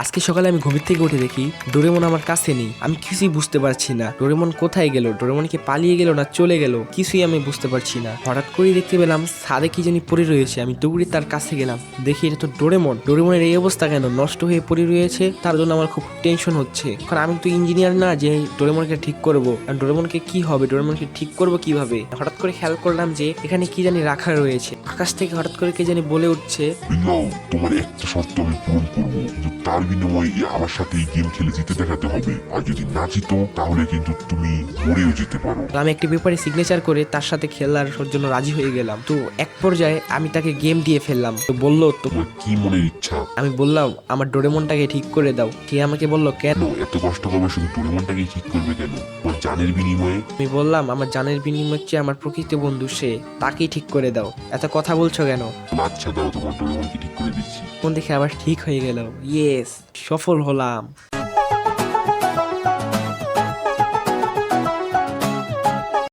আজকে সকালে আমি ঘুমের থেকে উঠে দেখি ডোরেমন আমার কাছে নেই। আমি কিছুই বুঝতে পারছি না ডোরেমন কোথায় গেল, ডোরেমন কি পালিয়ে গেল না চলে গেল, কিছুই আমি বুঝতে পারছি না। হঠাৎ করেই দেখতে পেলাম ছাদে কি জানি পড়ে রয়েছে। আমি দৌড়ে তার কাছে গেলাম, দেখি এটা তো ডোরেমন। ডোরেমনের এই অবস্থা কেন, নষ্ট হয়ে পড়ে রয়েছে, তার জন্য আমার খুব টেনশন হচ্ছে। কারণ আমি তো ইঞ্জিনিয়ার না যে ডোরেমনকে ঠিক করবো। আর ডোরেমনকে কি হবে, ডোরেমনকে ঠিক করবো কিভাবে? হঠাৎ করে খেয়াল করলাম যে এখানে কি জানি রাখা রয়েছে। আকাশ থেকে হঠাৎ করে কে জানি বলে উঠছে, নাও, তোমার একটা শর্ত আমি পূরণ করবো, কিন্তু তার বিনিময়ে আমার সাথে এই গেম খেলে জিতে দেখাতে হবে। আর যদি না জিতো তাহলে কিন্তু তুমি মরেও যেতে পারো। তো আমি একটি পেপারে সিগনেচার করে তার সাথে খেলার জন্য রাজি হয়ে গেলাম। তো এক পর্যায়ে আমি তাকে গেম দিয়ে ফেললাম। তো বললো তো, তোমার কি মনের ইচ্ছা? আমি বললাম আমার ডোরেমনটাকে ঠিক করে দাও। সে আমাকে বললো কেন? এত কষ্ট করবে শুধু ডোরেমনটাকে ঠিক করবে কেন? তোমার জানের বিনিময়ে? আমি বললাম আমার জানের বিনিময় চেয়ে আমার প্রকৃত বন্ধু সে, তাকেই ঠিক করে দাও। এত কথা বলছো কেন? আচ্ছা দাও, তোমার ডোরেমনকে ঠিক করে দিচ্ছি। কোন দেখে আবার ঠিক হয়ে গেল। ইয়েস, সফল হলাম।